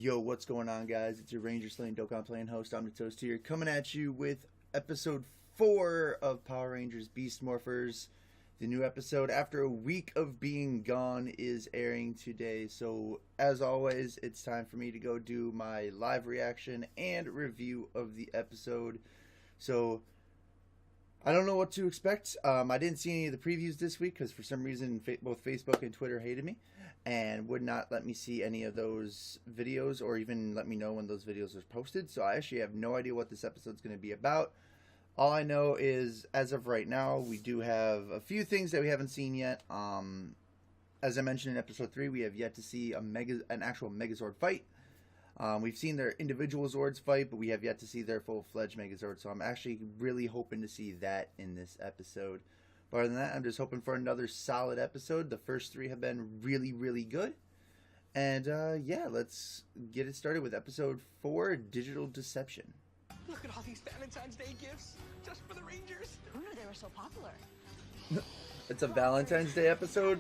Yo, what's going on, guys? It's your Rangers slaying Dokkan playing host, OmniToast here, coming at you with episode 4 of Power Rangers Beast Morphers. The new episode, after a week of being gone, is airing today. So, as always, it's time for me to go do my live reaction and review of the episode. So, I don't know what to expect. I didn't see any of the previews this week because for some reason both Facebook and Twitter hated me and would not let me see any of those videos or even let me know when those videos were posted. So I actually have no idea what this episode's going to be about. All I know is, as of right now, we do have a few things that we haven't seen yet. As I mentioned in episode 3, we have yet to see an actual Megazord fight. We've seen their individual Zords fight, but we have yet to see their full-fledged Megazord, so I'm actually really hoping to see that in this episode. But other than that, I'm just hoping for another solid episode. The first 3 have been really, really good. And, yeah, let's get it started with episode 4, Digital Deception. Look at all these Valentine's Day gifts, just for the Rangers. Who knew they were so popular? It's a Valentine's Day episode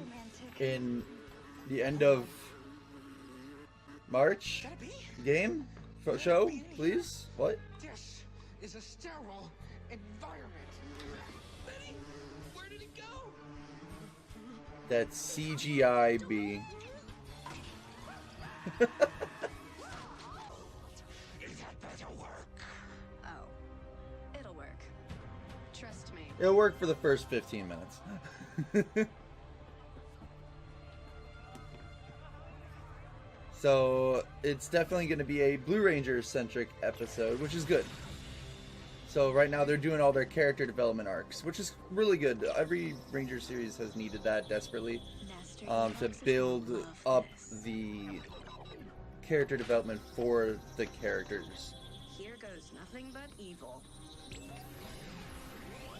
in the end of March game show, please. What? This is a sterile environment. Benny, where did it go? That's CGI-B. Is that better work? Oh, it'll work. Trust me. It'll work for the first 15 minutes. So, it's definitely going to be a Blue Ranger-centric episode, which is good. So, right now they're doing all their character development arcs, which is really good. Every Ranger series has needed that desperately to build up the character development for the characters. Here goes nothing but evil.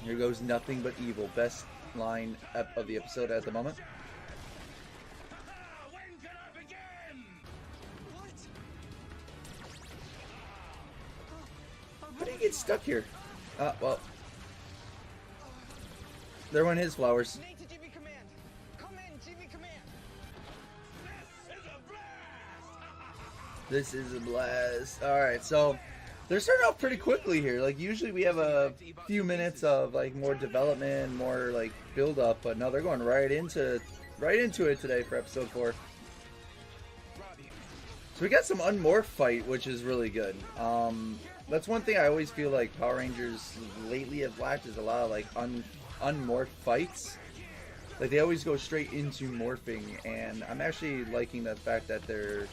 Here goes nothing but evil. Best line of the episode at the moment. How do you get stuck here? Well. There went his flowers. Nate to GB Command. Come in, GB Command. This is a blast. Alright, so they're starting off pretty quickly here. Like, usually we have a few minutes of, like, more development, more, like, build-up, but no, they're going right into it today for episode 4. So we got some unmorph fight, which is really good. That's one thing I always feel like Power Rangers lately have lacked is a lot of, like, unmorph fights. Like, they always go straight into morphing, and I'm actually liking the fact that they're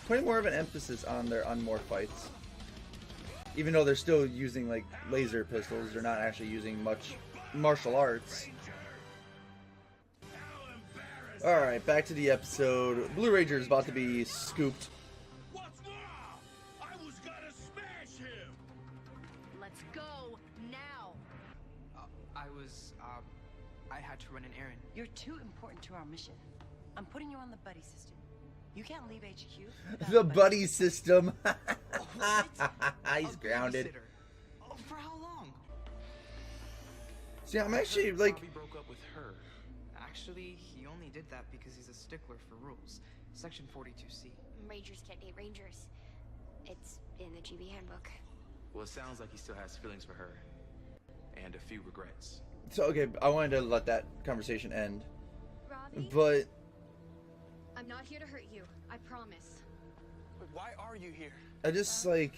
putting more of an emphasis on their unmorph fights. Even though they're still using, like, laser pistols, they're not actually using much martial arts. Alright, back to the episode. Blue Ranger is about to be scooped. What's more? I was gonna smash him. Let's go now. I had to run an errand. You're too important to our mission. I'm putting you on the buddy system. You can't leave HQ. without The a buddy system. He's A grounded. babysitter. Oh, for how long? See, I'm actually, like, Bobby broke up with her. Actually, he only did that because he's a stickler for rules. Section 42C. Rangers can't date Rangers. It's in the GB handbook. Well, it sounds like he still has feelings for her. And a few regrets. so, okay, I wanted to let that conversation end. Robbie, But I'm not here to hurt you. I promise. But why are you here? I just, like,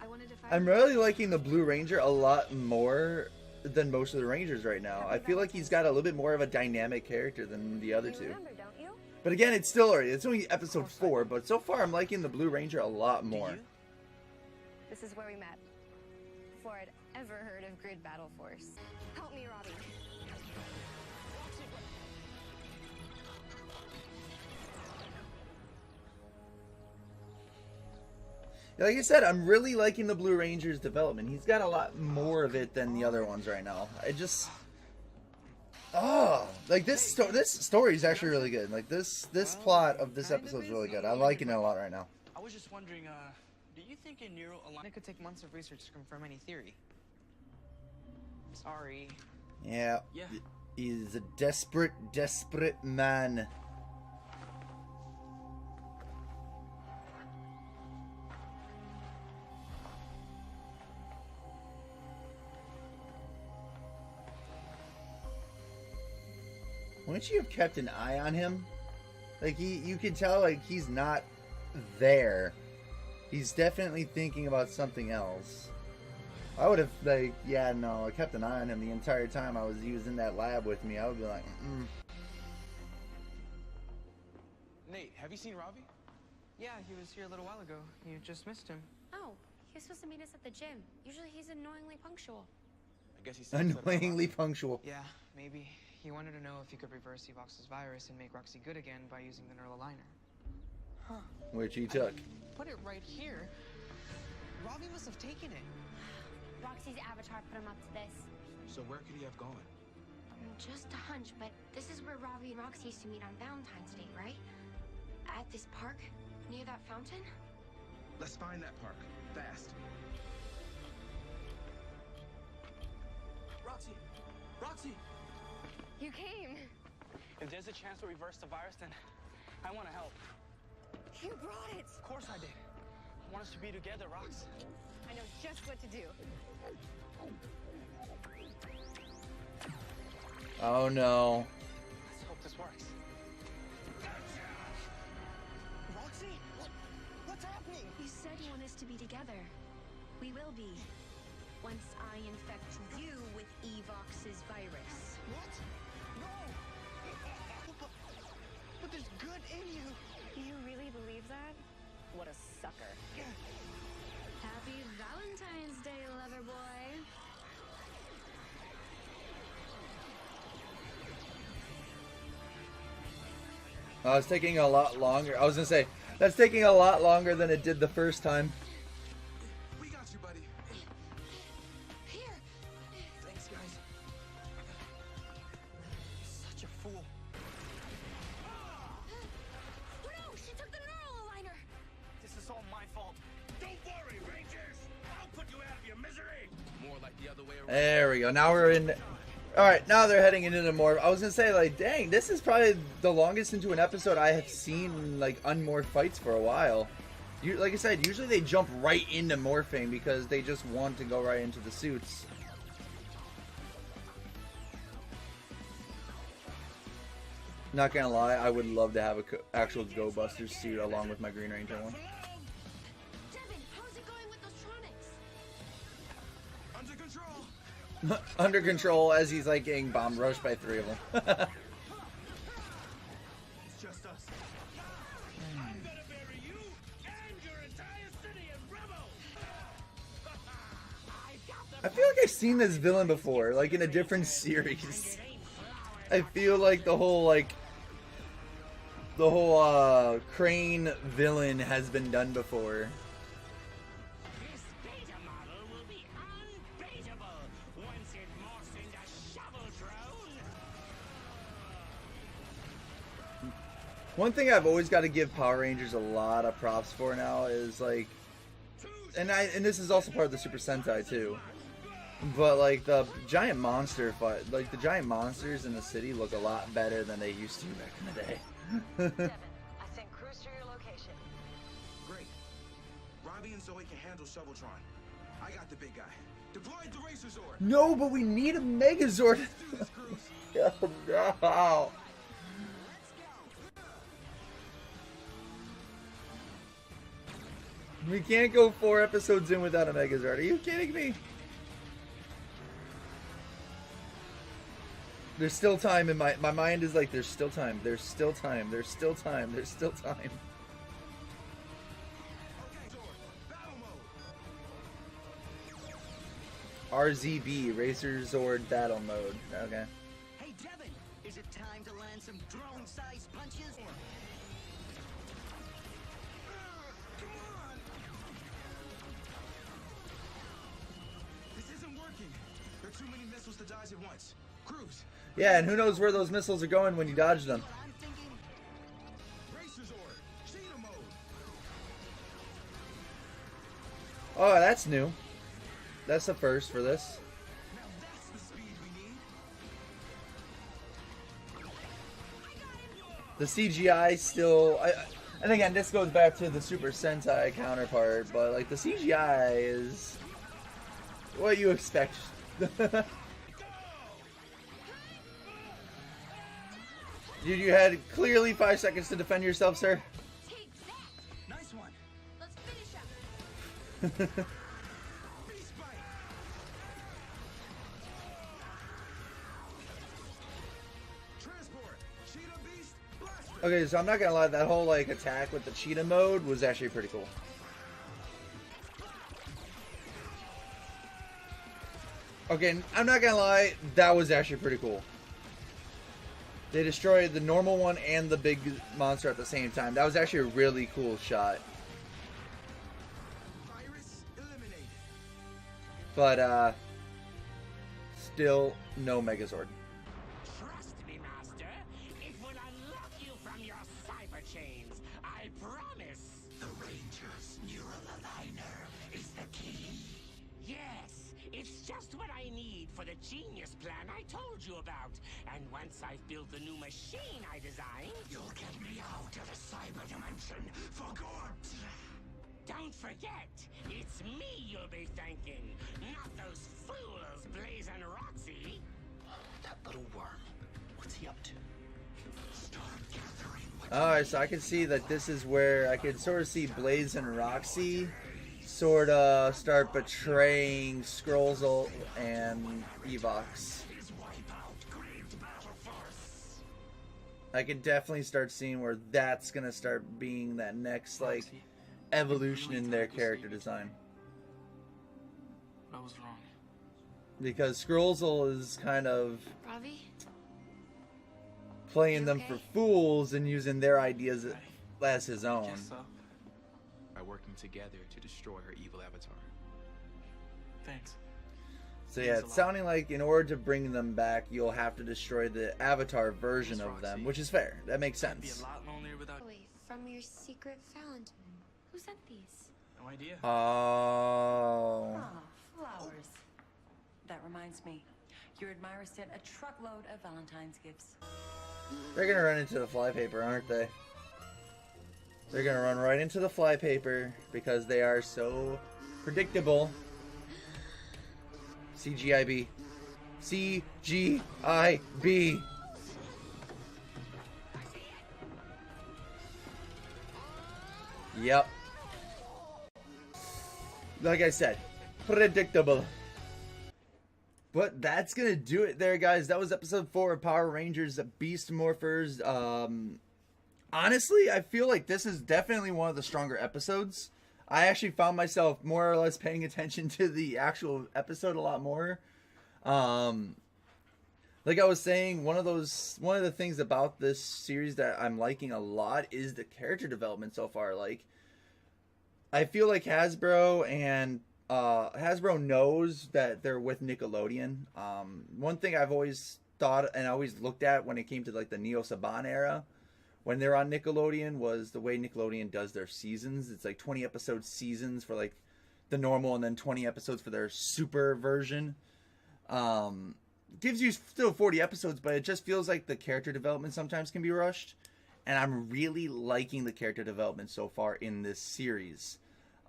I wanted to find I'm really liking the Blue Ranger a lot more than most of the Rangers right now. I feel like he's got a little bit more of a dynamic character than the other two. Remember, don't you? But again, it's still early. It's only episode 4, but so far I'm liking the Blue Ranger a lot more. This is where we met. Before I'd ever heard of Grid Battle Force. Help me, Robbie. Like I said, I'm really liking the Blue Ranger's development. He's got a lot more of it than the other ones right now. I just... Oh, like this story is actually really good. Like this plot of this episode is really good. I'm liking it a lot right now. I was just wondering, do you think a neural alignment... It could take months of research to confirm any theory. Sorry. Yeah. Yeah. He's a desperate man. Wouldn't you have kept an eye on him? Like, you can tell, like, he's not there. He's definitely thinking about something else. I would have, like, yeah, no, I kept an eye on him the entire time he was in that lab with me. I would be like, Nate, have you seen Ravi? Yeah, he was here a little while ago. You just missed him. Oh, he was supposed to meet us at the gym. Usually he's annoyingly punctual. I guess he's still upset about Annoyingly Ravi. punctual. Yeah, maybe. He wanted to know if he could reverse Evox's virus and make Roxy good again by using the neural aligner. Huh. Which he took. Put it right here. Ravi must have taken it. Roxy's avatar put him up to this. So where could he have gone? Just a hunch, but this is where Ravi and Roxy used to meet on Valentine's Day, right? At this park, near that fountain? Let's find that park. Fast. Roxy! Roxy! You came! If there's a chance to reverse the virus, then I want to help. You brought it! Of course I did. I want us to be together, Rox. I know just what to do. Oh no. Let's hope this works. Roxy? What's happening? You said you want us to be together. We will be. Once I infect you with Evox's virus. What? No! But there's good in you. You really believe that? What a sucker. Happy Valentine's Day, lover boy. It's taking a lot longer. I was gonna say, that's taking a lot longer than it did the first time. We got you, buddy. Here. Thanks, guys. Such a fool. Oh no, she took the neural aligner. This is all my fault. Don't worry, Rangers! I'll put you out of your misery! More like the other way around. There we go. Now we're in. Alright, now they're heading into the morph. I was gonna say, like, dang, this is probably the longest into an episode I have seen, like, unmorphed fights for a while. Like I said, usually they jump right into morphing because they just want to go right into the suits. Not gonna lie, I would love to have a actual Go Busters suit along with my Green Ranger one. Devin, how's it going with those tronics? Under control. Under control as he's, like, getting bomb rushed by 3 of them. It's just us. I'm gonna bury you and your entire city in rubble! I feel like I've seen this villain before, like in a different series. I feel like the whole Crane villain has been done before. This beta model will be unbeatable once it morphs into Shoveltron! One thing I've always got to give Power Rangers a lot of props for now is, like, and this is also part of the Super Sentai too, but, like, the giant monster fight, like, the giant monsters in the city look a lot better than they used to back in the day. Devin, I sent crews to your location. Great. Robbie and Zoe can handle Shoveltron. I got the big guy. Deploy the Racer Zord. No, but we need a Megazord. Do this, Cruz. Oh, no. We can't go 4 episodes in without a Megazord. Are you kidding me? There's still time in my mind is like, there's still time. There's still time. There's still time. There's still time. Okay, Zord. Battle mode. RZB, Racer Zord Battle Mode. Okay. Hey, Devin, is it time to land some drone-sized punches? Come on! This isn't working. There are too many missiles to dodge at once. Cruz. Yeah, and who knows where those missiles are going when you dodge them. What I'm thinking? Racer Zord. Cheetah mode. Oh, that's new. That's the first for this. Now that's the speed we need. The CGI still, and again, this goes back to the Super Sentai counterpart, but, like, the CGI is what you expect. Dude, you had clearly 5 seconds to defend yourself, sir. Take that! Nice one. Let's finish up. Beast bite. Transport. Cheetah beast. Blaster. Okay, so I'm not gonna lie, that whole like attack with the cheetah mode was actually pretty cool. Okay, I'm not gonna lie, that was actually pretty cool. They destroyed the normal one and the big monster at the same time. That was actually a really cool shot. Virus eliminated. But, still no Megazord. Trust me, Master. It will unlock you from your cyber chains. I promise. The Rangers neural aligner is the key. Yes, it's just what I need for the genius plan I told you about. And once I've built the new machine I designed, you'll get me out of the cyber dimension for good. Don't forget, it's me you'll be thanking, not those fools Blaze and Roxy. That little worm. What's he up to? Start gathering what Alright, so I can see that this is where I can sort of see Blaze and Roxy sort of start betraying Skrullzul and Evox. is wipe out Graves Battle Force. I can definitely start seeing where that's gonna start being that next like evolution in their character design. I was wrong. Because Skrullzul is kind of Ravi? playing You them okay? for fools and using their ideas as his own. Guess so. By working together to destroy her evil avatar. Thanks. So yeah, it's sounding like in order to bring them back, you'll have to destroy the avatar version of them, which is fair. That makes I'd be sense. a lot lonelier without. Wait, from your secret Valentine. Who sent these? No idea. Oh. Ah, flowers. That reminds me. Your admirers sent a truckload of Valentine's gifts. They're gonna run into the flypaper, aren't they? They're gonna run right into the flypaper because they are so predictable. CGIB. CGIB. Yep. Like I said, predictable. But that's gonna do it there, guys. That was episode 4 of Power Rangers Beast Morphers. Honestly, I feel like this is definitely one of the stronger episodes. I actually found myself more or less paying attention to the actual episode a lot more. Like I was saying, one of the things about this series that I'm liking a lot is the character development so far. Like, I feel like Hasbro knows that they're with Nickelodeon. One thing I've always thought and always looked at when it came to like the Neo Saban era, when they're on Nickelodeon, was the way Nickelodeon does their seasons. It's like 20 episode seasons for like the normal, and then 20 episodes for their super version. Gives you still 40 episodes, but it just feels like the character development sometimes can be rushed. And I'm really liking the character development so far in this series.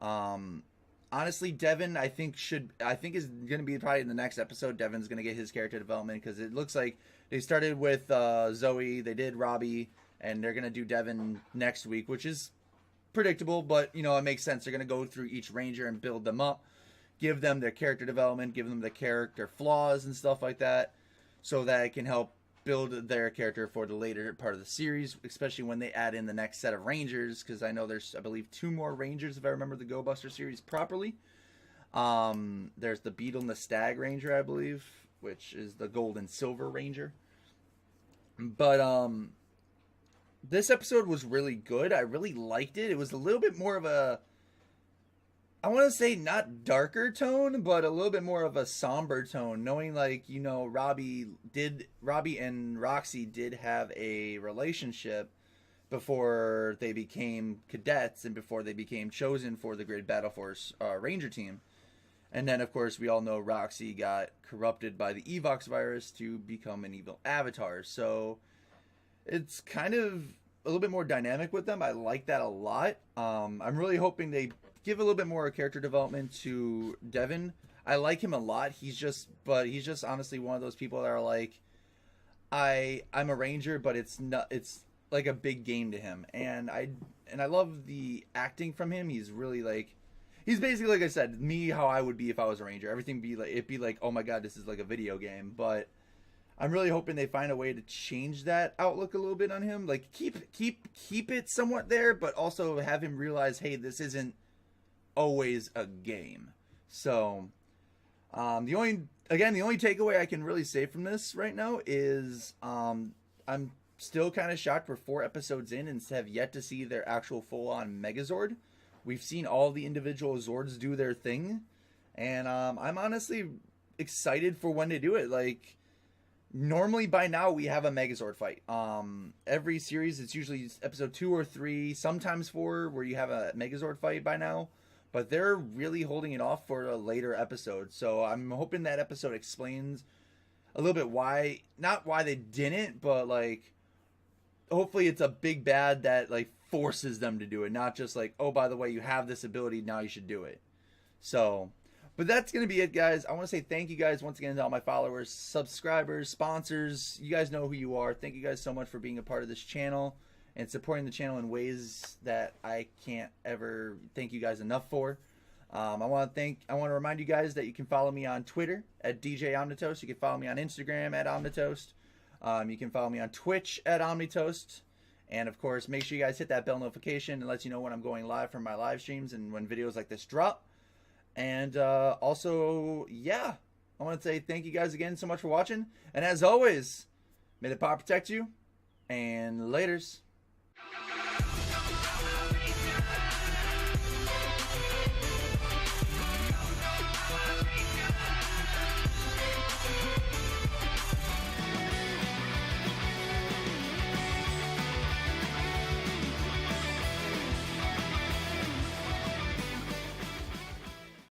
Honestly, Devin, I think is going to be probably in the next episode. Devin's going to get his character development because it looks like they started with Zoe, they did Robbie, and they're going to do Devin next week, which is predictable, but you know, it makes sense. They're going to go through each Ranger and build them up, give them their character development, give them the character flaws and stuff like that, so that it can help build their character for the later part of the series, especially when they add in the next set of Rangers, because I know there's, I believe, 2 more Rangers, if I remember the Go Buster series properly. There's the Beetle and the Stag Ranger, I believe, which is the Gold and Silver Ranger. But, this episode was really good. I really liked it. It was a little bit more of a, I want to say not darker tone, but a little bit more of a somber tone, knowing like, you know, Robbie and Roxy did have a relationship before they became cadets and before they became chosen for the Great Battle Force Ranger team. And then, of course, we all know Roxy got corrupted by the Evox virus to become an evil avatar. So it's kind of a little bit more dynamic with them. I like that a lot. I'm really hoping they give a little bit more character development to Devin. I like him a lot. He's just honestly one of those people that are like, I'm a Ranger, but it's like a big game to him, and I love the acting from him. He's really like, he's basically, like I said, me how I would be if I was a Ranger. Everything be like, it'd be like, oh my god, this is like a video game. But I'm really hoping they find a way to change that outlook a little bit on him. Like keep it somewhat there, but also have him realize, hey, this isn't always a game. So the only takeaway I can really say from this right now is I'm still kind of shocked we're 4 episodes in and have yet to see their actual full-on Megazord. We've seen all the individual Zords do their thing, and I'm honestly excited for when they do it. Like, normally by now we have a Megazord fight. Every series, it's usually episode 2 or 3, sometimes 4, where you have a Megazord fight by now. But they're really holding it off for a later episode. So I'm hoping that episode explains a little bit why, not why they didn't, but like, hopefully it's a big bad that like forces them to do it. Not just like, oh, by the way, you have this ability, now you should do it. So, but that's going to be it, guys. I want to say thank you guys once again to all my followers, subscribers, sponsors. You guys know who you are. Thank you guys so much for being a part of this channel and supporting the channel in ways that I can't ever thank you guys enough for. I want to remind you guys that you can follow me on Twitter at DJ OmniToast. You can follow me on Instagram at OmniToast. You can follow me on Twitch at OmniToast. And of course, make sure you guys hit that bell notification. It lets you know when I'm going live from my live streams and when videos like this drop. And also, yeah, I want to say thank you guys again so much for watching. And as always, may the power protect you. And laters.